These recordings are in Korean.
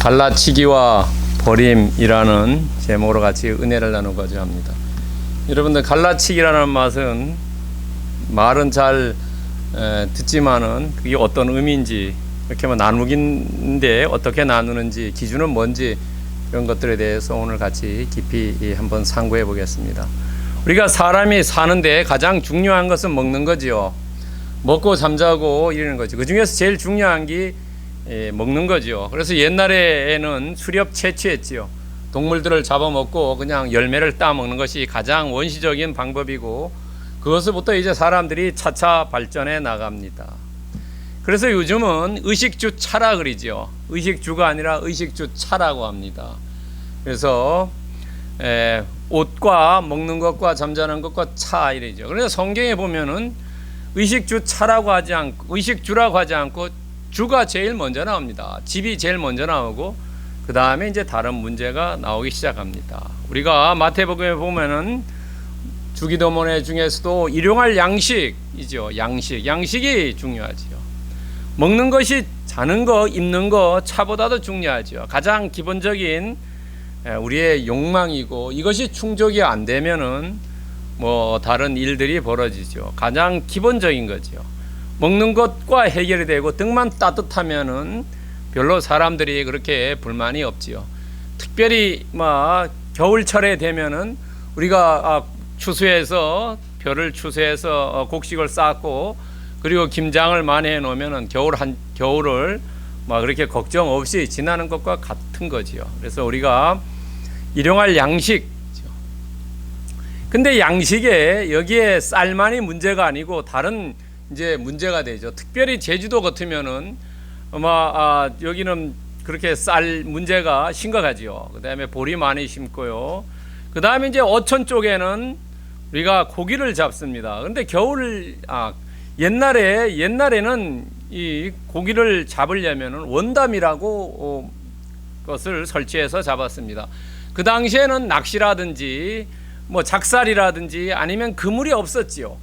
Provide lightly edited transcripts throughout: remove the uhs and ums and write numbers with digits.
갈라치기와 버림이라는 제목으로 같이 은혜를 나누고자 합니다. 여러분들, 갈라치기라는 말은 잘 듣지만은 그게 어떤 의미인지, 이렇게 나누긴데 어떻게 나누는지, 기준은 뭔지, 이런 것들에 대해서 오늘 같이 깊이 한번 상고해 보겠습니다. 우리가 사람이 사는데 가장 중요한 것은 먹는 거지요. 먹고 잠자고 이러는 거죠. 그 중에서 제일 중요한 게 먹는 거죠. 그래서 옛날에는 수렵 채취했지요. 동물들을 잡아먹고 그냥 열매를 따먹는 것이 가장 원시적인 방법이고, 그것부터 이제 사람들이 차차 발전해 나갑니다. 그래서 요즘은 의식주 차라 그러죠. 의식주가 아니라 의식주 차라고 합니다. 그래서 옷과 먹는 것과 잠자는 것과 차 이러죠. 그래서 성경에 보면은 의식주 차라고 하지 않고, 의식주라고 하지 않고 주가 제일 먼저 나옵니다. 집이 제일 먼저 나오고, 그 다음에 이제 다른 문제가 나오기 시작합니다. 우리가 마태복음에 보면은 주기도문의 중에서도 일용할 양식이죠. 양식이 중요하지요. 먹는 것이 자는 거, 입는 거 차보다도 중요하죠. 가장 기본적인 우리의 욕망이고, 이것이 충족이 안 되면은 다른 일들이 벌어지죠. 가장 기본적인 거죠. 먹는 것과 해결이 되고 등만 따뜻하면은 별로 사람들이 그렇게 불만이 없지요. 특별히 겨울철에 되면은 우리가 벼를 추수해서 곡식을 쌓고, 그리고 김장을 많이 해 놓으면은 겨울을 그렇게 걱정 없이 지나는 것과 같은 거지요. 그래서 우리가 일용할 양식. 근데 양식에 여기에 쌀만이 문제가 아니고 다른 이제 문제가 되죠. 특별히 제주도 같으면은 여기는 그렇게 쌀 문제가 심각하지요. 그 다음에 보리 많이 심고요. 그 다음에 이제 어촌 쪽에는 우리가 고기를 잡습니다. 그런데 옛날에는 이 고기를 잡으려면은 원담이라고 것을 설치해서 잡았습니다. 그 당시에는 낚시라든지 작살이라든지 아니면 그물이 없었지요.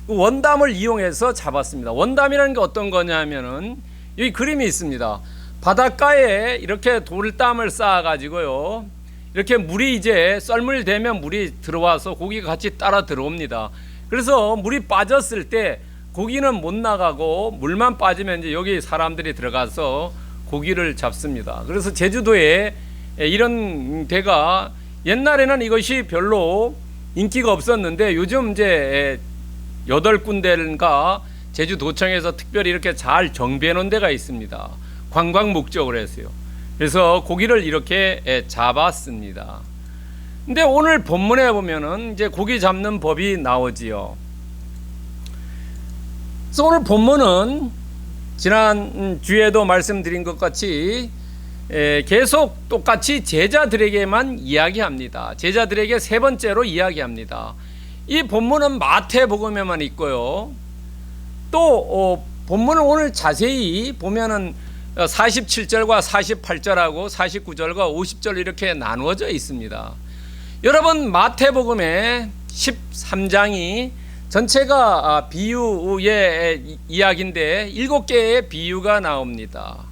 원담을 이용해서 잡았습니다. 원담이라는 게 어떤 거냐면은 여기 그림이 있습니다. 바닷가에 이렇게 돌담을 쌓아 가지고요, 이렇게 물이 이제 썰물 되면 물이 들어와서 고기가 같이 따라 들어옵니다. 그래서 물이 빠졌을 때 고기는 못 나가고, 물만 빠지면 이제 여기 사람들이 들어가서 고기를 잡습니다. 그래서 제주도에 이런 데가, 옛날에는 이것이 별로 인기가 없었는데 요즘 이제 8군데인가 제주도청에서 특별히 이렇게 잘 정비해 놓은 데가 있습니다. 관광 목적으로 해서요. 그래서 고기를 이렇게 잡았습니다. 근데 오늘 본문에 보면은 이제 고기 잡는 법이 나오지요. 그래서 오늘 본문은 지난 주에도 말씀드린 것 같이 계속 똑같이 제자들에게만 이야기합니다. 제자들에게 세 번째로 이야기합니다. 이 본문은 마태복음에만 있고요. 또 본문을 오늘 자세히 보면은 47절과 48절하고 49절과 50절 이렇게 나누어져 있습니다. 여러분, 마태복음의 13장이 전체가 비유의 이야기인데 7개의 비유가 나옵니다.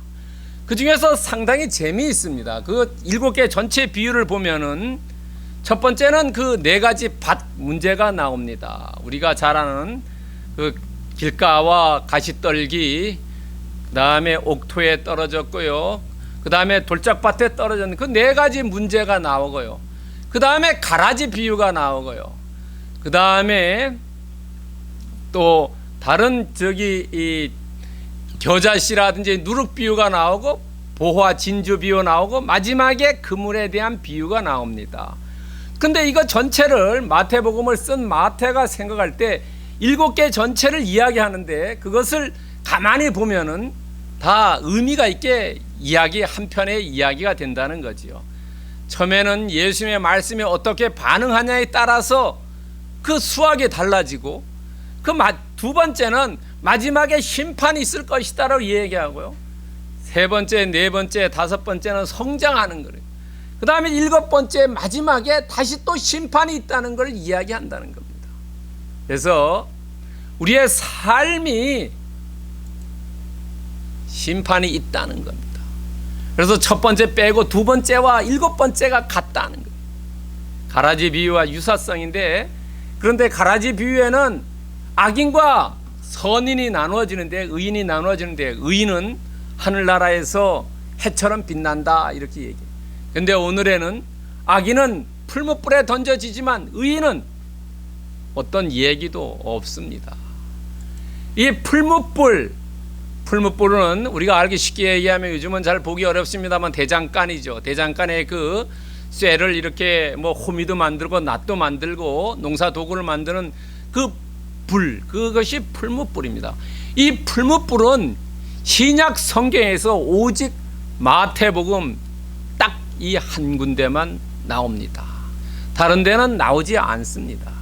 그 중에서 상당히 재미있습니다. 그 7개 전체 비유를 보면은 첫 번째는 그 4가지 밭 문제가 나옵니다. 우리가 잘 아는 그 길가와 가시떨기, 그 다음에 옥토에 떨어졌고요, 그 다음에 돌짝밭에 떨어졌는 그 4가지 문제가 나오고요, 그 다음에 가라지 비유가 나오고요, 그 다음에 또 다른 이 겨자씨라든지 누룩 비유가 나오고, 보화 진주 비유 나오고, 마지막에 그물에 대한 비유가 나옵니다. 근데 이거 전체를, 마태복음을 쓴 마태가 생각할 때 7개 전체를 이야기하는데, 그것을 가만히 보면은 다 의미가 있게 한 편의 이야기가 된다는 거지요. 처음에는 예수님의 말씀에 어떻게 반응하냐에 따라서 그 수학이 달라지고, 두 번째는 마지막에 심판이 있을 것이다라고 얘기하고요, 세 번째, 네 번째, 다섯 번째는 성장하는 거예요. 그 다음에 7번째 마지막에 다시 또 심판이 있다는 걸 이야기한다는 겁니다. 그래서 우리의 삶이 심판이 있다는 겁니다. 그래서 첫 번째 빼고 두 번째와 일곱 번째가 같다는 거예요. 가라지 비유와 유사성인데, 그런데 가라지 비유에는 악인과 선인이 나누어지는데, 의인이 나누어지는데, 의인은 하늘나라에서 해처럼 빛난다 이렇게 얘기해요. 그런데 오늘에는 악인은 풀무불에 던져지지만 의인은 어떤 얘기도 없습니다. 이 풀무불은 우리가 알기 쉽게 얘기하면 요즘은 잘 보기 어렵습니다만 대장간이죠. 대장간에 그 쇠를 이렇게 뭐 호미도 만들고 낫도 만들고 농사 도구를 만드는 그 불, 그것이 풀무불입니다. 이 풀무불은 신약 성경에서 오직 마태복음 딱 이 한 군데만 나옵니다. 다른 데는 나오지 않습니다.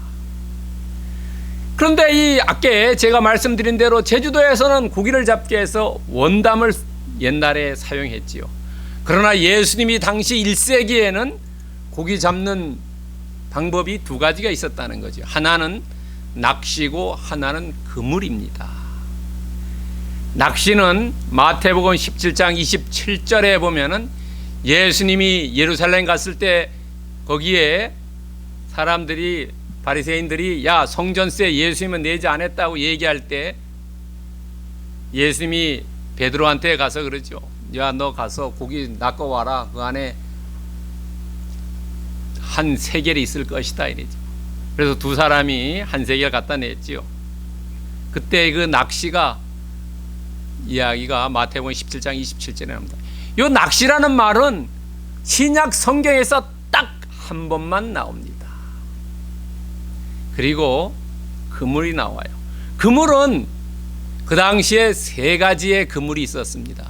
그런데 이 아까 제가 말씀드린 대로 제주도에서는 고기를 잡기 위해서 원담을 옛날에 사용했지요. 그러나 예수님이 당시 1세기에는 고기 잡는 방법이 두 가지가 있었다는 거죠. 하나는 낚시고 하나는 그물입니다. 낚시는 마태복음 17장 27절에 보면은 예수님이 예루살렘 갔을 때 거기에 사람들이 바리새인들이 야 성전세 예수님은 내지 않았다고 얘기할 때 예수님이 베드로한테 가서 그러죠. 야 너 가서 고기 낚아 와라. 그 안에 한 세겔이 있을 것이다 이러죠. 그래서 두 사람이 한 세겔 갖다 냈지요. 그때 그 낚시가 이야기가 마태복음 17장 27절에 나옵니다. 이 낚시라는 말은 신약 성경에서 딱 한 번만 나옵니다. 그리고 그물이 나와요. 그물은 그 당시에 세 가지의 그물이 있었습니다.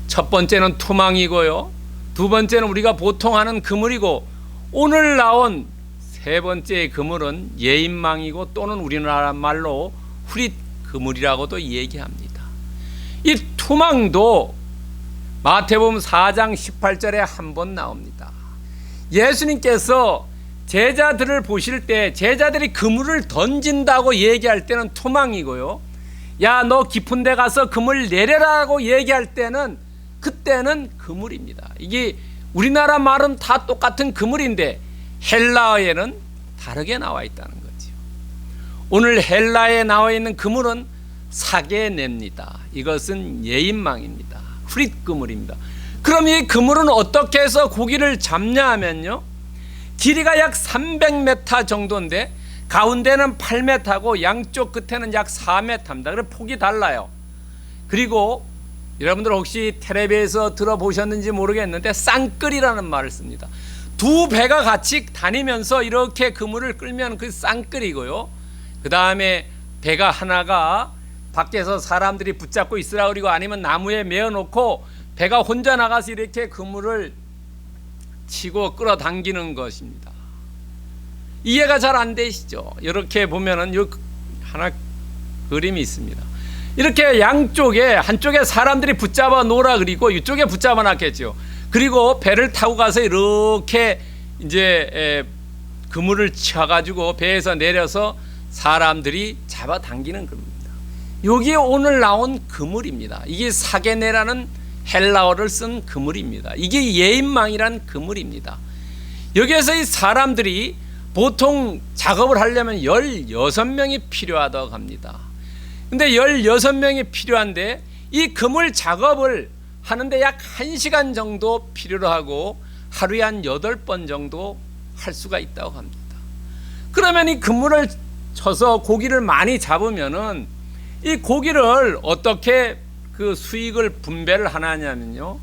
첫 번째는 투망이고요. 두 번째는 우리가 보통 하는 그물이고, 오늘 나온 세 번째의 그물은 예인망이고 또는 우리나라 말로 후릿 그물이라고도 얘기합니다. 이 투망도 마태복음 4장 18절에 한 번 나옵니다. 예수님께서 제자들을 보실 때 제자들이 그물을 던진다고 얘기할 때는 투망이고요. 야, 너 깊은 데 가서 그물 내려라고 얘기할 때는 그때는 그물입니다. 이게 우리나라 말은 다 똑같은 그물인데 헬라어에는 다르게 나와 있다는 거죠. 오늘 헬라에 나와 있는 그물은 사게네입니다. 이것은 예인망입니다. 후릿 그물입니다. 그럼 이 그물은 어떻게 해서 고기를 잡냐 하면요, 길이가 약 300m 정도인데 가운데는 8m고 양쪽 끝에는 약 4m입니다. 그래서 폭이 달라요. 그리고 여러분들 혹시 텔레비에서 들어보셨는지 모르겠는데 쌍끌이라는 말을 씁니다. 두 배가 같이 다니면서 이렇게 그물을 끌면 그 쌍끌이고요. 그 다음에 배가 하나가 밖에서 사람들이 붙잡고 있으라 그리고 아니면 나무에 메어놓고 배가 혼자 나가서 이렇게 그물을 치고 끌어당기는 것입니다. 이해가 잘 안 되시죠? 이렇게 보면은 요 하나 그림이 있습니다. 이렇게 양쪽에 한쪽에 사람들이 붙잡아 놓으라 그리고 이쪽에 붙잡아 놨겠죠. 그리고 배를 타고 가서 이렇게 이제 그물을 쳐가지고 배에서 내려서 사람들이 잡아 당기는 겁니다. 여기에 오늘 나온 그물입니다. 이게 사게네라는 헬라어를 쓴 그물입니다. 이게 예인망이란 그물입니다. 여기에서 이 사람들이 보통 작업을 하려면 16명이 필요하다고 합니다. 근데 16명이 필요한데 이 그물 작업을 하는데 약 1시간 정도 필요로 하고 하루에 한 8번 정도 할 수가 있다고 합니다. 그러면 이 그물을 쳐서 고기를 많이 잡으면은 이 고기를 어떻게 그 수익을 분배를 하냐면요,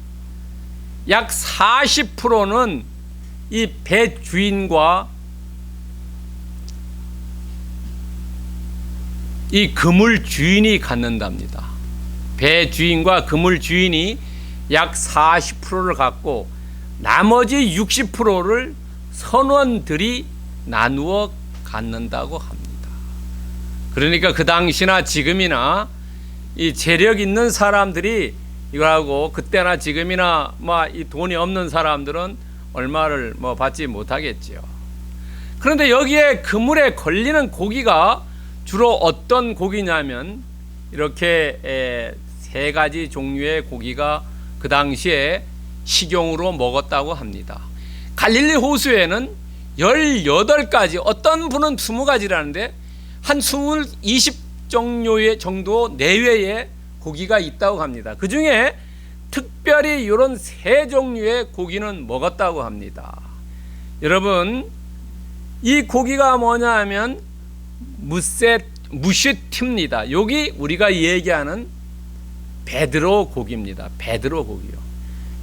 약 40%는 이 배 주인과 이 그물 주인이 갖는답니다. 배 주인과 그물 주인이 약 40%를 갖고 나머지 60%를 선원들이 나누어 갖는다고 합니다. 그러니까 그 당시나 지금이나 이 재력 있는 사람들이 이걸 하고 그때나 지금이나 뭐 이 돈이 없는 사람들은 얼마를 뭐 받지 못하겠죠. 그런데 여기에 그물에 걸리는 고기가 주로 어떤 고기냐면 이렇게 세 가지 종류의 고기가 그 그 당시에 식용으로 먹었다고 합니다. 갈릴리 호수에는 18가지, 어떤 분은 20가지라는데 한 20종류의 정도 내외의 고기가 있다고 합니다. 그 중에 특별히 이런 3종류의 고기는 먹었다고 합니다. 여러분, 이 고기가 뭐냐 하면 무쉐티입니다. 여기 우리가 얘기하는 베드로 고기입니다. 베드로 고기요.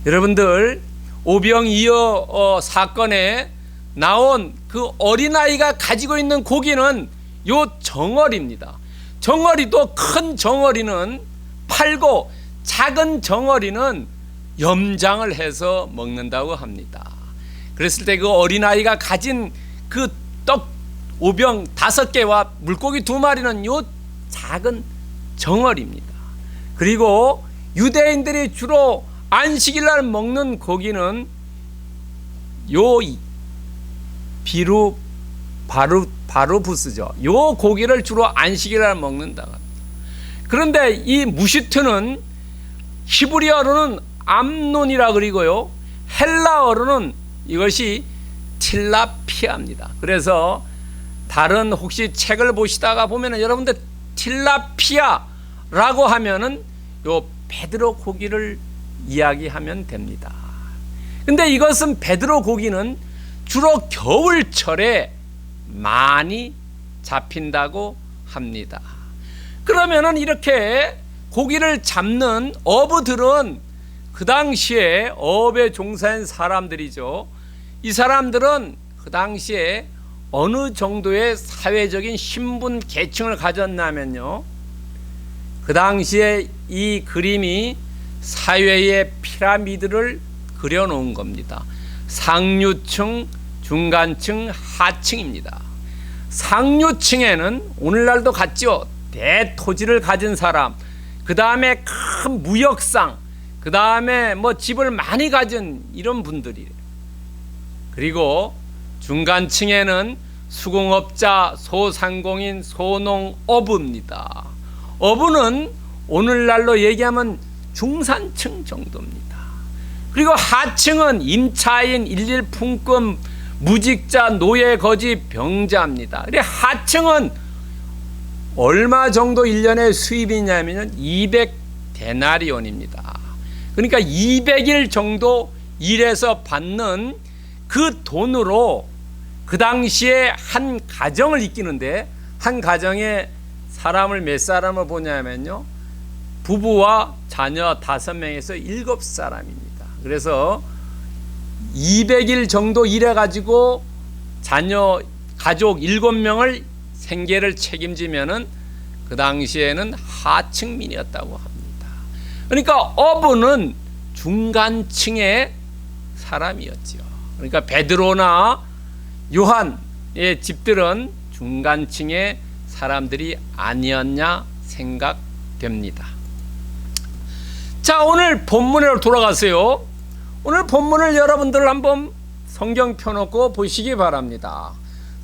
여러분들, 오병이어 사건에 나온 그 어린아이가 가지고 있는 고기는 요 정어리입니다. 정어리도 큰 정어리는 팔고 작은 정어리는 염장을 해서 먹는다고 합니다. 그랬을 때 그 어린아이가 가진 그 떡 오병 5개와 물고기 2마리는 요 작은 정어리입니다. 그리고 유대인들이 주로 안식일날 먹는 고기는 요 바루부스죠. 요 고기를 주로 안식일날 먹는다고 합니다. 그런데 이 무시트는 히브리어로는 암논이라 그리고요, 헬라어로는 이것이 틸라피아입니다. 그래서 다른 혹시 책을 보시다가 보면은 여러분들 틸라피아라고 하면은 요 베드로 고기를 이야기하면 됩니다. 근데 이것은 베드로 고기는 주로 겨울철에 많이 잡힌다고 합니다. 그러면은 이렇게 고기를 잡는 어부들은 그 당시에 어업에 종사한 사람들이죠. 이 사람들은 그 당시에 어느 정도의 사회적인 신분 계층을 가졌냐면요, 그 당시에 이 그림이 사회의 피라미드를 그려놓은 겁니다. 상류층, 중간층, 하층입니다. 상류층에는 오늘날도 같죠. 대토지를 가진 사람, 그 다음에 큰 무역상, 그 다음에 뭐 집을 많이 가진 이런 분들이에요. 그리고 중간층에는 수공업자, 소상공인, 소농어부입니다. 어부는 오늘날로 얘기하면 중산층 정도입니다. 그리고 하층은 임차인, 일일 품금, 무직자, 노예, 거지, 병자입니다. 그리고 하층은 얼마 정도 1년에 수입이냐면 200데나리온입니다. 그러니까 200일 정도 일해서 받는 그 돈으로 그 당시에 한 가정을 이끼는데, 한 가정에 사람을 몇 사람을 보냐면요, 부부와 자녀 5명에서 7사람입니다. 그래서 200일 정도 일해가지고 자녀, 가족 7명을 생계를 책임지면은 그 당시에는 하층민이었다고 합니다. 그러니까 어부는 중간층의 사람이었죠. 그러니까 베드로나 요한의 집들은 중간층의 사람들이 아니었냐 생각됩니다. 자, 오늘 본문으로 돌아가세요. 오늘 본문을 여러분들 한번 성경 펴놓고 보시기 바랍니다.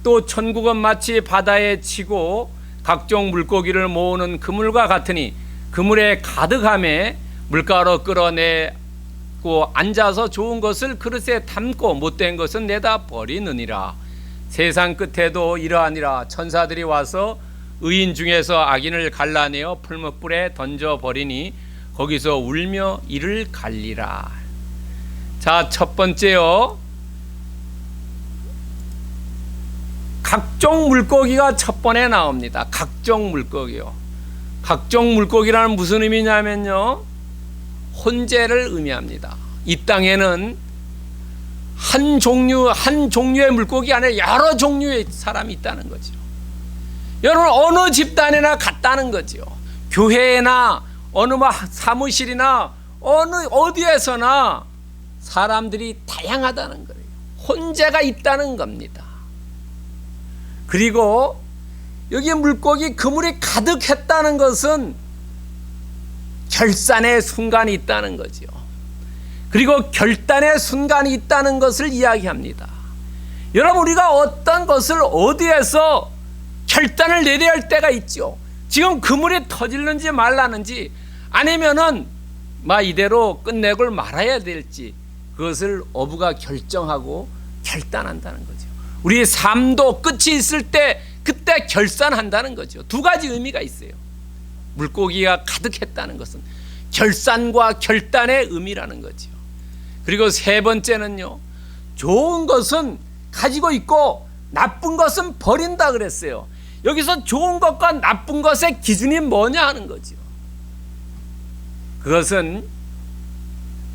또 천국은 마치 바다에 치고 각종 물고기를 모으는 그물과 같으니 그물에 가득함에 물가로 끌어내고 앉아서 좋은 것을 그릇에 담고 못된 것은 내다 버리느니라. 세상 끝에도 이러하니라. 천사들이 와서 의인 중에서 악인을 갈라내어 풀무불에 던져버리니 거기서 울며 이를 갈리라. 자, 첫 번째요, 각종 물고기가 첫 번에 나옵니다. 각종 물고기요. 각종 물고기라는 무슨 의미냐면요, 혼재를 의미합니다. 이 땅에는 한 종류의 물고기 안에 여러 종류의 사람이 있다는 거죠. 여러분, 어느 집단이나 같다는 거죠. 교회나 어느 사무실이나 어디에서나 사람들이 다양하다는 거예요. 혼재가 있다는 겁니다. 그리고 여기 물고기 그물이 가득했다는 것은 결산의 순간이 있다는 거죠. 그리고 결단의 순간이 있다는 것을 이야기합니다. 여러분, 우리가 어떤 것을 어디에서 결단을 내려야 할 때가 있죠. 지금 그물이 터질는지 말라는지, 아니면은 이대로 끝내고 말아야 될지 그것을 어부가 결정하고 결단한다는 거죠. 우리의 삶도 끝이 있을 때 그때 결산한다는 거죠. 두 가지 의미가 있어요. 물고기가 가득했다는 것은 결산과 결단의 의미라는 거죠. 그리고 세 번째는요, 좋은 것은 가지고 있고 나쁜 것은 버린다 그랬어요. 여기서 좋은 것과 나쁜 것의 기준이 뭐냐 하는 거죠. 그것은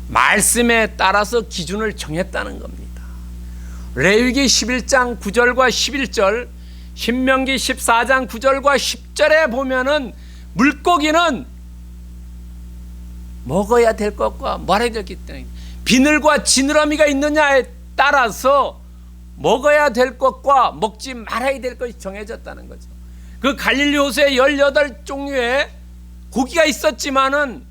말씀에 따라서 기준을 정했다는 겁니다. 레위기 11장 9절과 11절, 신명기 14장 9절과 10절에 보면은 물고기는 먹어야 될 것과 말아야 될 것 때문에 비늘과 지느러미가 있느냐에 따라서 먹어야 될 것과 먹지 말아야 될 것이 정해졌다는 거죠. 그 갈릴리 호수에 18종류의 고기가 있었지만은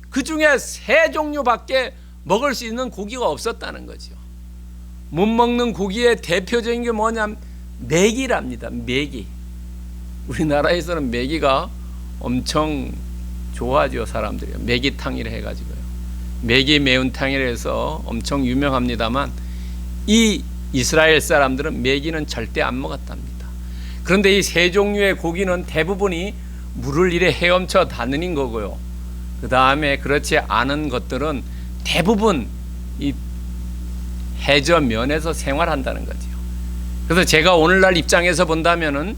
그 중에 3종류밖에 먹을 수 있는 고기가 없었다는 거죠. 못 먹는 고기의 대표적인 게 뭐냐면 메기랍니다. 메기. 우리나라에서는 메기가 엄청 좋아하죠. 사람들이 메기탕이라 해가지고요. 메기 매운탕이라 해서 엄청 유명합니다만 이 이스라엘 사람들은 메기는 절대 안 먹었답니다. 그런데 이 3종류의 고기는 대부분이 물을 이래 헤엄쳐 다니는 거고요. 그 다음에 그렇지 않은 것들은 대부분 이 해저면에서 생활한다는 거죠. 그래서 제가 오늘날 입장에서 본다면은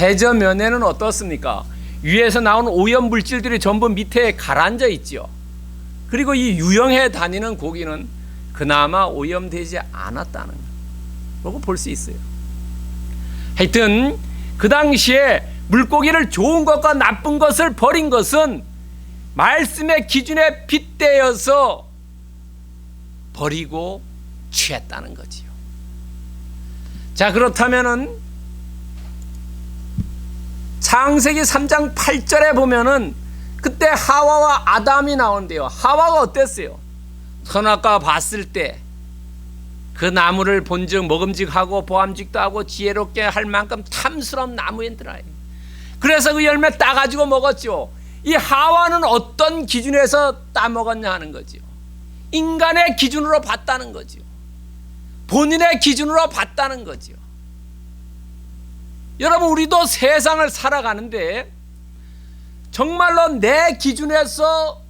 해저면에는 어떻습니까? 위에서 나오는 오염 물질들이 전부 밑에 가라앉아 있죠. 그리고 이 유영해 다니는 고기는 그나마 오염되지 않았다는 거고 볼 수 있어요. 하여튼 그 당시에 물고기를 좋은 것과 나쁜 것을 버린 것은 말씀의 기준에 빗대어서 버리고 취했다는 거지요. 자, 그렇다면은 창세기 3장 8절에 보면은 그때 하와와 아담이 나오는데요. 하와가 어땠어요? 선악과 봤을 때 그 나무를 본즉 먹음직하고 보암직도 하고 지혜롭게 할 만큼 탐스러운 나무인들아. 그래서 그 열매 따가지고 먹었죠. 이 하와는 어떤 기준에서 따먹었냐 하는 거죠. 인간의 기준으로 봤다는 거죠. 본인의 기준으로 봤다는 거죠. 여러분, 우리도 세상을 살아가는데 정말로 내 기준에서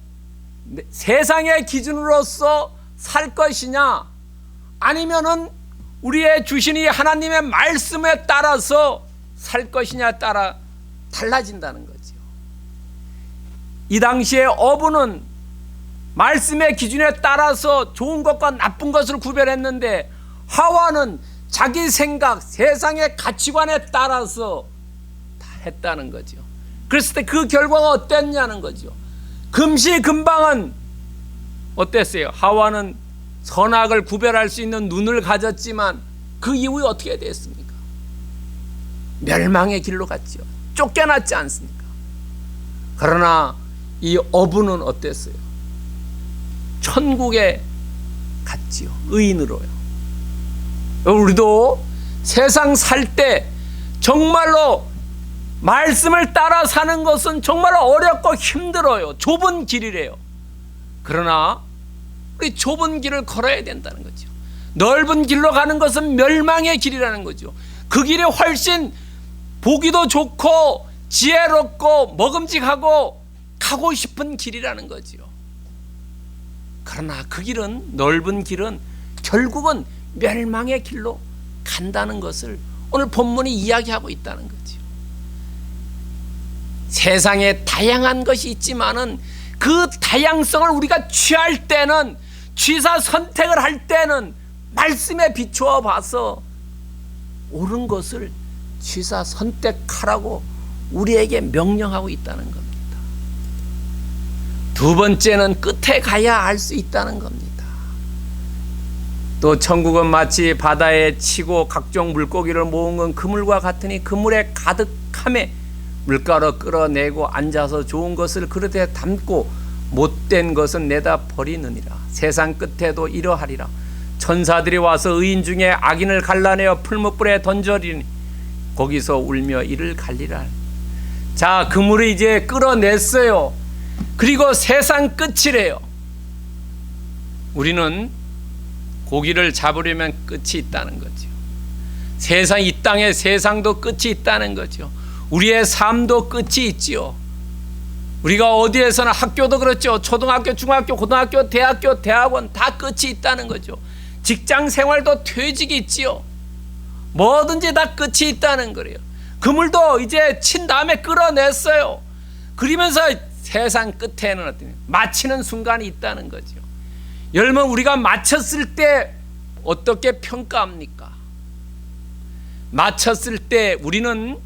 세상의 기준으로서 살 것이냐, 아니면은 우리의 주신 이 하나님의 말씀에 따라서 살 것이냐에 따라 달라진다는 거죠. 이 당시에 어부는 말씀의 기준에 따라서 좋은 것과 나쁜 것을 구별했는데 하와는 자기 생각, 세상의 가치관에 따라서 다 했다는 거죠. 그랬을 때 그 결과가 어땠냐는 거죠. 금시금방은 어땠어요? 하와는 선악을 구별할 수 있는 눈을 가졌지만 그 이후에 어떻게 됐습니까? 멸망의 길로 갔죠. 쫓겨났지 않습니까? 그러나 이 어부는 어땠어요? 천국에 갔지요. 의인으로요. 우리도 세상 살 때 정말로 말씀을 따라 사는 것은 정말 어렵고 힘들어요. 좁은 길이래요. 그러나 우리 좁은 길을 걸어야 된다는 거죠. 넓은 길로 가는 것은 멸망의 길이라는 거죠. 그 길이 훨씬 보기도 좋고 지혜롭고 먹음직하고 가고 싶은 길이라는 거죠. 그러나 그 길은, 넓은 길은 결국은 멸망의 길로 간다는 것을 오늘 본문이 이야기하고 있다는 거죠. 세상에 다양한 것이 있지만은 그 다양성을 우리가 취할 때는, 취사 선택을 할 때는 말씀에 비추어 봐서 옳은 것을 취사 선택하라고 우리에게 명령하고 있다는 겁니다. 두 번째는 끝에 가야 알 수 있다는 겁니다. 또 천국은 마치 바다에 치고 각종 물고기를 모은 건 그물과 같으니 그물에 가득함에 물가로 끌어내고 앉아서 좋은 것을 그릇에 담고 못된 것은 내다 버리느니라. 세상 끝에도 이러하리라. 천사들이 와서 의인 중에 악인을 갈라내어 풀무불에 던져리니 거기서 울며 이를 갈리라. 자, 그물을 이제 끌어냈어요. 그리고 세상 끝이래요. 우리는 고기를 잡으려면 끝이 있다는 거죠. 세상, 이 땅의 세상도 끝이 있다는 거죠. 우리의 삶도 끝이 있지요. 우리가 어디에서나, 학교도 그렇죠. 초등학교, 중학교, 고등학교, 대학교, 대학원 다 끝이 있다는 거죠. 직장 생활도 퇴직이 있지요. 뭐든지 다 끝이 있다는 거예요. 그물도 이제 친 다음에 끌어냈어요. 그러면서 세상 끝에는 어떤 마치는 순간이 있다는 거죠. 여러분, 우리가 마쳤을 때 어떻게 평가합니까? 마쳤을 때 우리는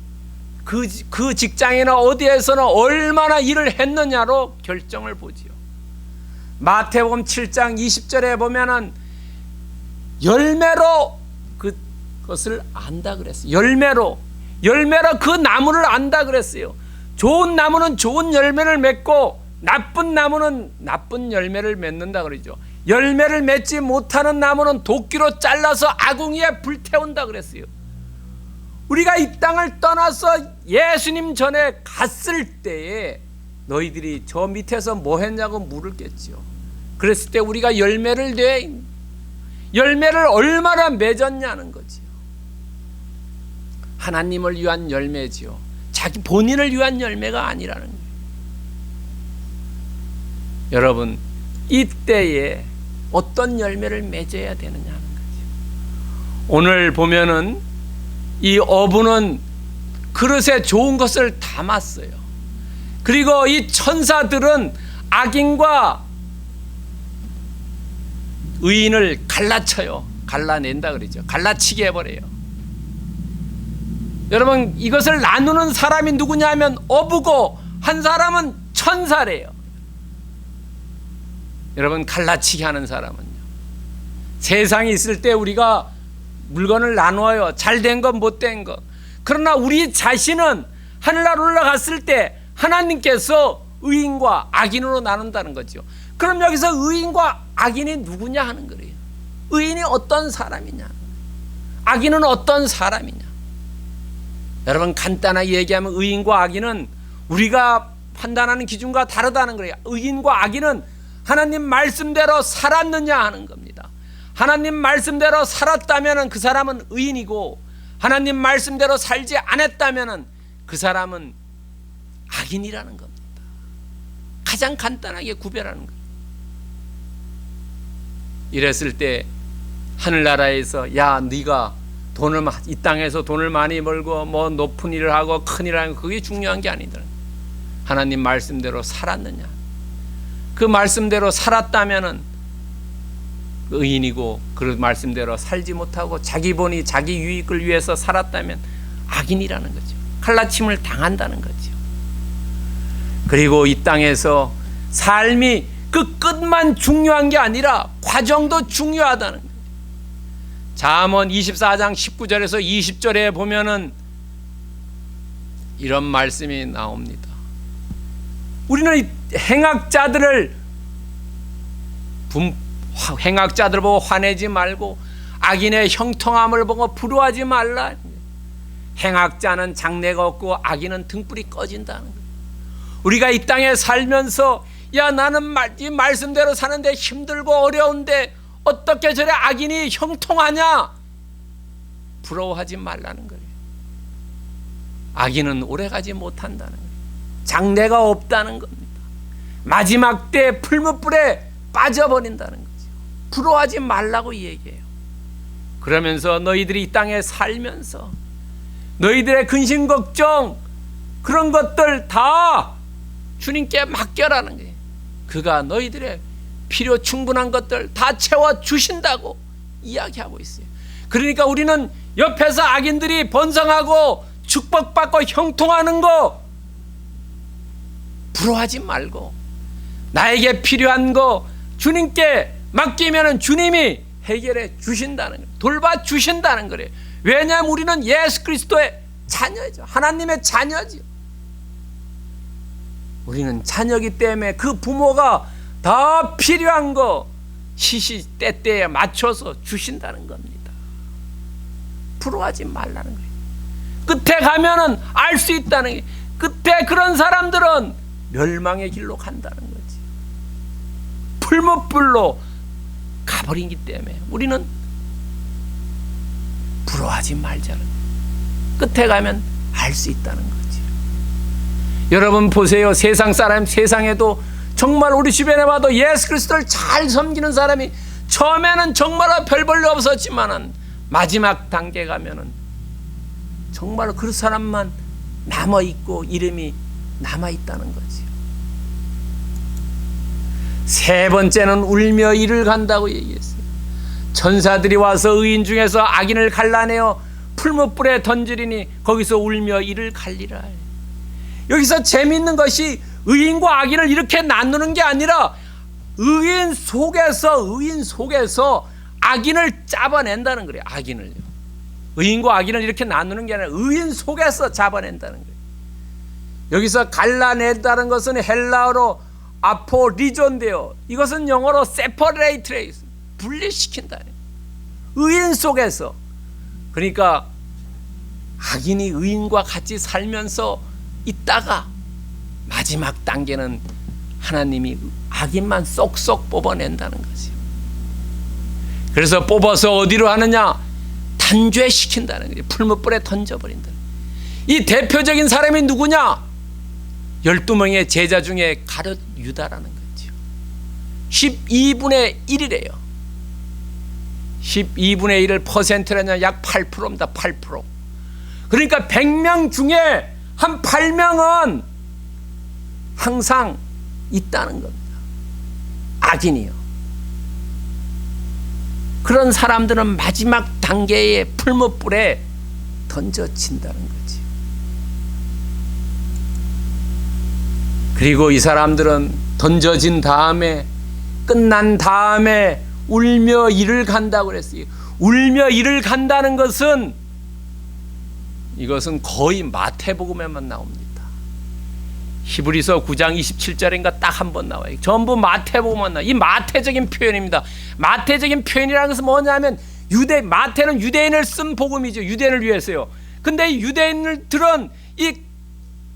그 직장이나 어디에서나 얼마나 일을 했느냐로 결정을 보지요. 마태복음 7장 20절에 보면은 열매로 그것을 안다 그랬어요. 열매로 그 나무를 안다 그랬어요. 좋은 나무는 좋은 열매를 맺고 나쁜 나무는 나쁜 열매를 맺는다 그러죠. 열매를 맺지 못하는 나무는 도끼로 잘라서 아궁이에 불태운다 그랬어요. 우리가 이 땅을 떠나서 예수님 전에 갔을 때에 너희들이 저 밑에서 뭐 했냐고 물었겠죠. 그랬을 때 우리가 열매를 얼마나 맺었냐는 거지요. 하나님을 위한 열매지요. 자기 본인을 위한 열매가 아니라는 거예요. 여러분, 이때에 어떤 열매를 맺어야 되느냐는 거죠. 오늘 보면은 이 어부는 그릇에 좋은 것을 담았어요. 그리고 이 천사들은 악인과 의인을 갈라쳐요. 갈라낸다 그러죠. 갈라치게 해버려요. 여러분, 이것을 나누는 사람이 누구냐면 어부고, 한 사람은 천사래요. 여러분, 갈라치게 하는 사람은요, 세상에 있을 때 우리가 물건을 나누어요. 잘된 것, 못된 것. 그러나 우리 자신은 하늘나라 올라갔을 때 하나님께서 의인과 악인으로 나눈다는 거죠. 그럼 여기서 의인과 악인이 누구냐 하는 거예요. 의인이 어떤 사람이냐, 악인은 어떤 사람이냐. 여러분, 간단하게 얘기하면 의인과 악인은 우리가 판단하는 기준과 다르다는 거예요. 의인과 악인은 하나님 말씀대로 살았느냐 하는 겁니다. 하나님 말씀대로 살았다면 그 사람은 의인이고, 하나님 말씀대로 살지 않았다면 그 사람은 악인이라는 겁니다. 가장 간단하게 구별하는 거예요. 이랬을 때 하늘나라에서 야, 네가 돈을, 이 땅에서 돈을 많이 벌고 뭐 높은 일을 하고 큰 일을 하고 그게 중요한 게 아니다. 하나님 말씀대로 살았느냐. 그 말씀대로 살았다면은 의인이고, 그 말씀대로 살지 못하고 자기 본의 자기 유익을 위해서 살았다면 악인이라는 거죠. 칼라침을 당한다는 거죠. 그리고 이 땅에서 삶이 그 끝만 중요한 게 아니라 과정도 중요하다는 거예요. 잠언 24장 19절에서 20절에 보면은 이런 말씀이 나옵니다. 우리는 행악자들 보고 화내지 말고 악인의 형통함을 보고 부러워하지 말라. 행악자는 장래가 없고 악인은 등불이 꺼진다는 거예요. 우리가 이 땅에 살면서 야, 나는 이 말씀대로 사는데 힘들고 어려운데 어떻게 저래 악인이 형통하냐, 부러워하지 말라는 거예요. 악인은 오래가지 못한다는 거예요. 장래가 없다는 겁니다. 마지막 때 풀무불에 빠져버린다는 거죠. 부러워하지 말라고 얘기해요. 그러면서 너희들이 이 땅에 살면서 너희들의 근심 걱정 그런 것들 다 주님께 맡겨라는 거예요. 그가 너희들의 필요 충분한 것들 다 채워주신다고 이야기하고 있어요. 그러니까 우리는 옆에서 악인들이 번성하고 축복받고 형통하는 거 부러워하지 말고 나에게 필요한 거 주님께 맡기면 주님이 해결해 주신다는 거예요. 돌봐주신다는 거예요. 왜냐하면 우리는 예수 그리스도의 자녀죠. 하나님의 자녀죠. 우리는 자녀이기 때문에 그 부모가 다 필요한 거 시시때때에 맞춰서 주신다는 겁니다. 부러워하지 말라는 거예요. 끝에 가면은 알 수 있다는 게, 끝에 그런 사람들은 멸망의 길로 간다는 거지. 풀무불로 가버리기 때문에 우리는 부러워하지 말자는 거예요. 끝에 가면 알 수 있다는 거지. 여러분 보세요. 세상 사람, 세상에도 정말 우리 주변에 봐도 예수 그리스도를 잘 섬기는 사람이 처음에는 정말 별 볼일 없었지만은 마지막 단계 가면은 정말 그 사람만 남아있고 이름이 남아있다는 거지. 세 번째는 울며 이를 간다고 얘기했어요. 천사들이 와서 의인 중에서 악인을 갈라내어 풀무불에 던지리니 거기서 울며 이를 갈리라. 여기서 재미있는 것이 의인과 악인을 이렇게 나누는 게 아니라 의인 속에서 악인을 잡아낸다는 거예요. 악인을요. 의인과 악인을 이렇게 나누는 게 아니라 의인 속에서 잡아낸다는 거예요. 여기서 갈라낸다는 것은 헬라어로 아포리존데요. 이것은 영어로 separate, 분리시킨다. 의인 속에서. 그러니까 악인이 의인과 같이 살면서 있다가 마지막 단계는 하나님이 악인만 쏙쏙 뽑아낸다는 거죠. 그래서 뽑아서 어디로 하느냐? 단죄시킨다는 거죠. 풀무불에 던져버린다. 이 대표적인 사람이 누구냐? 12명의 제자 중에 가룟 유다라는 거죠. 12분의 1이래요. 12분의 1을 퍼센트라냐? 약 8%입니다. 8%. 그러니까 100명 중에 한 8명은 항상 있다는 겁니다. 악인이요. 그런 사람들은 마지막 단계의 풀무불에 던져진다는 거지. 그리고 이 사람들은 던져진 다음에, 끝난 다음에 울며 이를 간다고 그랬어요. 울며 이를 간다는 것은, 이것은 거의 마태복음에만 나옵니다. 히브리서 9장 27절인가 딱 한 번 나와요. 전부 마태복음만 나와요. 이 마태적인 표현입니다. 마태적인 표현이라는 것은 뭐냐면, 마태는 유대인을 쓴 복음이죠. 유대인을 위해서요. 근데 유대인들은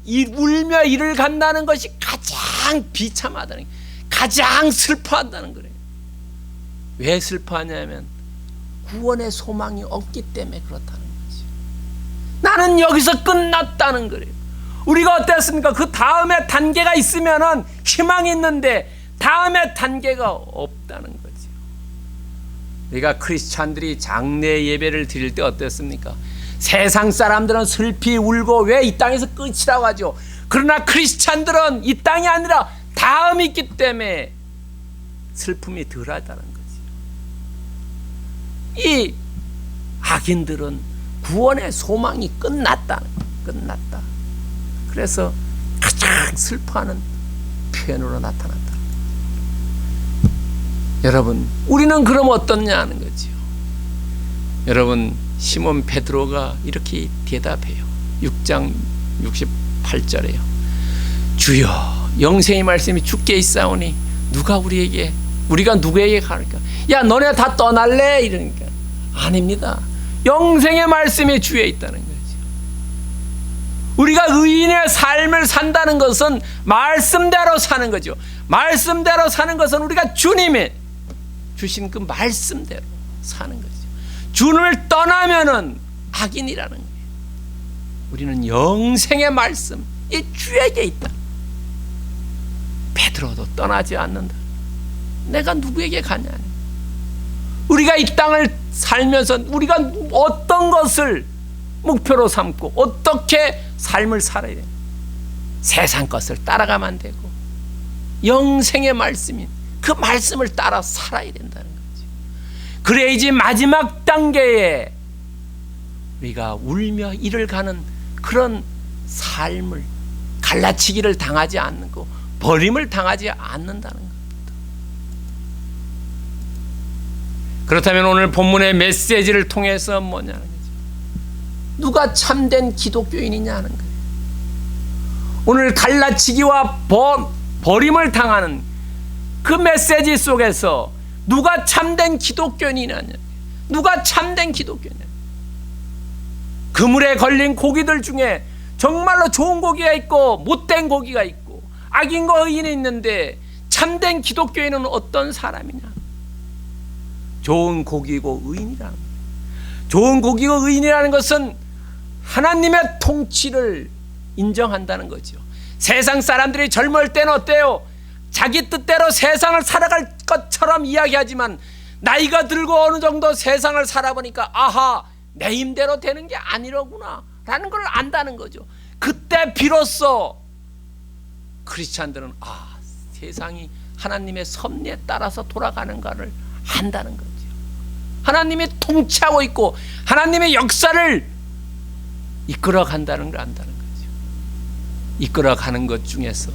이 울며 이를 간다는 것이 가장 비참하다는 거예요. 가장 슬퍼한다는 거예요. 왜 슬퍼하냐면 구원의 소망이 없기 때문에 그렇다는 거죠. 나는 여기서 끝났다는 거예요. 우리가 어땠습니까? 그 다음에 단계가 있으면은 희망이 있는데 다음에 단계가 없다는 거죠. 우리가 크리스찬들이 장례 예배를 드릴 때 어땠습니까? 세상 사람들은 슬피 울고 왜 이 땅에서 끝이라고 하죠. 그러나 크리스찬들은 이 땅이 아니라 다음이 있기 때문에 슬픔이 덜하다는 거죠. 이 악인들은 구원의 소망이 끝났다. 그래서 가장 슬퍼하는 표현으로 나타났다. 여러분, 우리는 그럼 어떻냐 하는 거죠. 여러분, 시몬 베드로가 이렇게 대답해요. 6장 68절에요. 주여, 영생의 말씀이 주께 있사오니 우리가 누구에게 갈까? 야, 너네 다 떠날래? 이러니까 아닙니다. 영생의 말씀이 주에 있다는 거죠. 우리가 의인의 삶을 산다는 것은 말씀대로 사는 거죠. 말씀대로 사는 것은 우리가 주님이 주신 그 말씀대로 사는 거죠. 주님을 떠나면은 악인이라는 거예요. 우리는 영생의 말씀, 이 주에게 있다. 베드로도 떠나지 않는다. 내가 누구에게 가냐? 우리가 이 땅을 살면서 우리가 어떤 것을 목표로 삼고 어떻게 삶을 살아야 돼? 세상 것을 따라가면 안 되고 영생의 말씀인 그 말씀을 따라 살아야 된다는 거지. 그래야지 마지막 단계에 우리가 울며 이를 가는 그런 삶을 갈라치기를 당하지 않고 버림을 당하지 않는다는 겁니다. 그렇다면 오늘 본문의 메시지를 통해서 뭐냐는 거죠. 누가 참된 기독교인이냐는 거예요. 오늘 갈라치기와 버림을 당하는 그 메시지 속에서 누가 참된 기독교인이냐, 누가 참된 기독교인이냐. 그물에 걸린 고기들 중에 정말로 좋은 고기가 있고 못된 고기가 있고 악인과 의인이 있는데 참된 기독교인은 어떤 사람이냐? 좋은 고기고 의인이라는 거예요. 좋은 고기고 의인이라는 것은 하나님의 통치를 인정한다는 거죠. 세상 사람들이 젊을 때는 어때요? 자기 뜻대로 세상을 살아갈 것처럼 이야기하지만 나이가 들고 어느 정도 세상을 살아보니까 아하, 내 힘대로 되는 게 아니로구나 라는 걸 안다는 거죠. 그때 비로소 크리스찬들은 세상이 하나님의 섭리에 따라서 돌아가는가를 안다는 거죠. 하나님이 통치하고 있고 하나님의 역사를 이끌어 간다는 걸 안다는 거죠. 이끌어 가는 것 중에서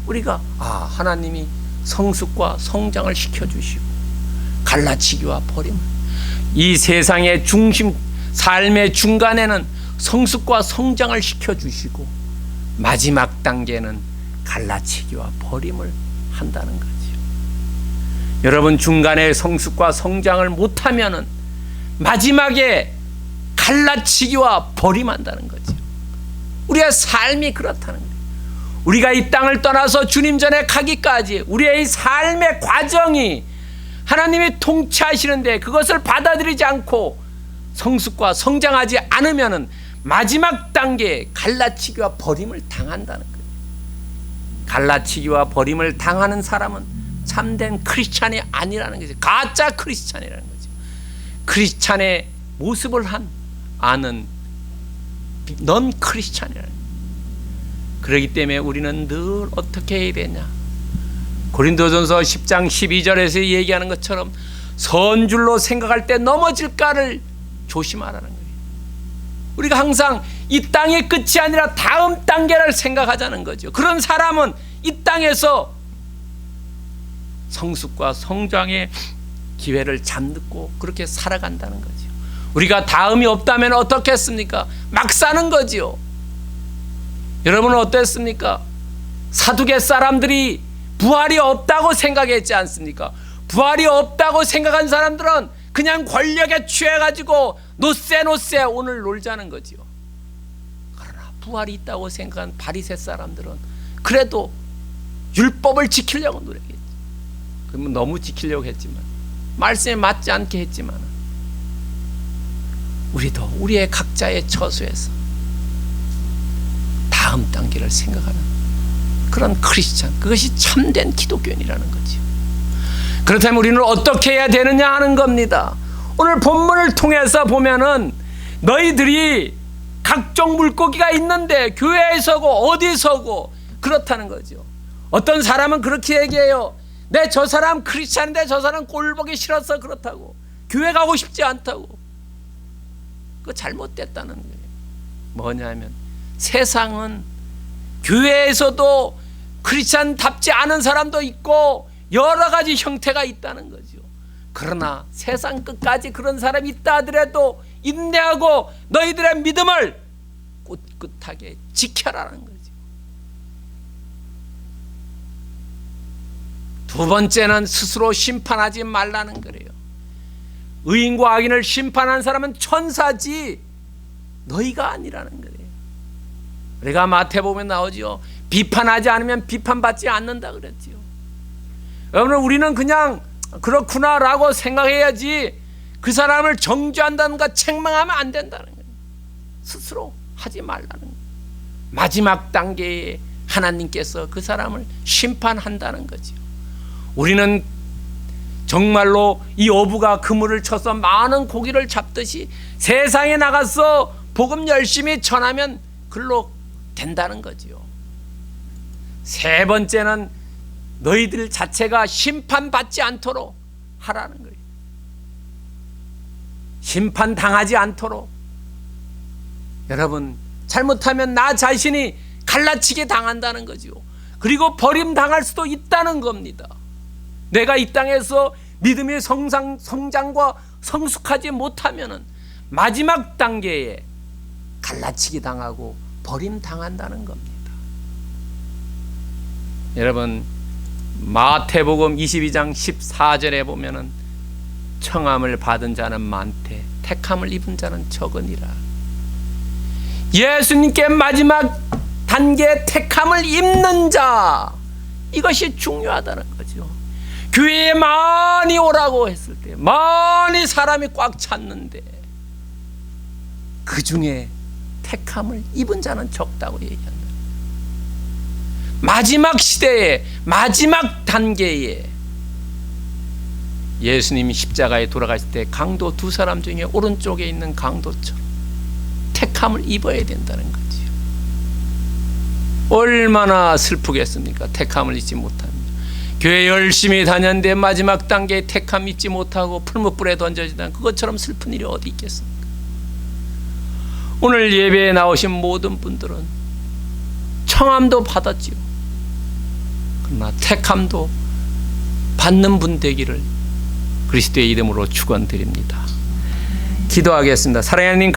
우리가 하나님이 성숙과 성장을 시켜주시고 갈라치기와 버림, 이 세상의 중심, 삶의 중간에는 성숙과 성장을 시켜주시고 마지막 단계는 갈라치기와 버림을 한다는 거죠. 여러분, 중간에 성숙과 성장을 못하면은 마지막에 갈라치기와 버림한다는 거죠. 우리의 삶이 그렇다는 거예요. 우리가 이 땅을 떠나서 주님 전에 가기까지 우리의 이 삶의 과정이 하나님이 통치하시는데 그것을 받아들이지 않고 성숙과 성장하지 않으면은 마지막 단계에 갈라치기와 버림을 당한다는 거예요. 갈라치기와 버림을 당하는 사람은 참된 크리스찬이 아니라는 거죠. 가짜 크리스찬이라는 거죠. 크리스찬의 모습을 아는 넌 크리스찬이라는 거예요. 그렇기 때문에 우리는 늘 어떻게 해야 되냐? 고린도전서 10장 12절에서 얘기하는 것처럼 선줄로 생각할 때 넘어질까를 조심하라는 거예요. 우리가 항상 이 땅의 끝이 아니라 다음 단계를 생각하자는 거죠. 그런 사람은 이 땅에서 성숙과 성장의 기회를 잠듣고 그렇게 살아간다는 거죠. 우리가 다음이 없다면 어떻겠습니까? 막 사는 거지요. 여러분은 어땠습니까? 사두개 사람들이 부활이 없다고 생각했지 않습니까? 부활이 없다고 생각한 사람들은 그냥 권력에 취해가지고 노세 오늘 놀자는 거지요. 그러나 부활이 있다고 생각한 바리새 사람들은 그래도 율법을 지키려고 노력했지. 그러면 너무 지키려고 했지만 말씀에 맞지 않게 했지만 우리도 우리의 각자의 처소에서 다음 단계를 생각하는 그런 크리스찬, 그것이 참된 기독교인이라는 거죠. 그렇다면 우리는 어떻게 해야 되느냐 하는 겁니다. 오늘 본문을 통해서 보면은 너희들이 각종 물고기가 있는데 교회에 서고 어디 서고 그렇다는 거죠. 어떤 사람은 그렇게 얘기해요. 저 사람 크리스찬인데 저 사람 꼴 보기 싫어서 그렇다고, 교회 가고 싶지 않다고. 그거 잘못됐다는 거예요. 뭐냐면 세상은 교회에서도 크리스찬답지 않은 사람도 있고 여러 가지 형태가 있다는 거죠. 그러나 세상 끝까지 그런 사람이 있다 하더라도 인내하고 너희들의 믿음을 꿋꿋하게 지켜라는 거죠. 두 번째는 스스로 심판하지 말라는 거래요. 의인과 악인을 심판하는 사람은 천사지 너희가 아니라는 거래요. 우리가 마태복음에 나오죠. 비판하지 않으면 비판받지 않는다 그랬지요. 여러분, 우리는 그냥 그렇구나라고 생각해야지 그 사람을 정죄한다든가 책망하면 안 된다는 거예요. 스스로 하지 말라는 거예요. 마지막 단계에 하나님께서 그 사람을 심판한다는 거죠. 우리는 정말로 이 어부가 그물을 쳐서 많은 고기를 잡듯이 세상에 나가서 복음 열심히 전하면 글로 된다는 거지요. 세 번째는 너희들 자체가 심판받지 않도록 하라는 거예요. 심판당하지 않도록. 여러분, 잘못하면 나 자신이 갈라치게 당한다는 거죠. 그리고 버림당할 수도 있다는 겁니다. 내가 이 땅에서 믿음의 성장과 성숙하지 못하면 마지막 단계에 갈라치기 당하고 버림당한다는 겁니다. 여러분, 마태복음 22장 14절에 보면은 청함을 받은 자는 많되 택함을 입은 자는 적으니라. 예수님께 마지막 단계 택함을 입는 자, 이것이 중요하다는 거죠. 교회에 많이 오라고 했을 때, 많이 사람이 꽉 찼는데 그 중에 택함을 입은 자는 적다고 얘기한다. 마지막 시대에, 마지막 단계에 예수님이 십자가에 돌아가실 때 강도 두 사람 중에 오른쪽에 있는 강도처럼 택함을 입어야 된다는 거지요. 얼마나 슬프겠습니까? 택함을 잊지 못합니다. 교회 열심히 다녔는데 마지막 단계에 택함 잊지 못하고 풀무불에 던져지다는 그것처럼 슬픈 일이 어디 있겠습니까? 오늘 예배에 나오신 모든 분들은 청함도 받았지요. 그러나 택함도 받는 분 되기를 그리스도의 이름으로 축원드립니다. 기도하겠습니다. 사랑하는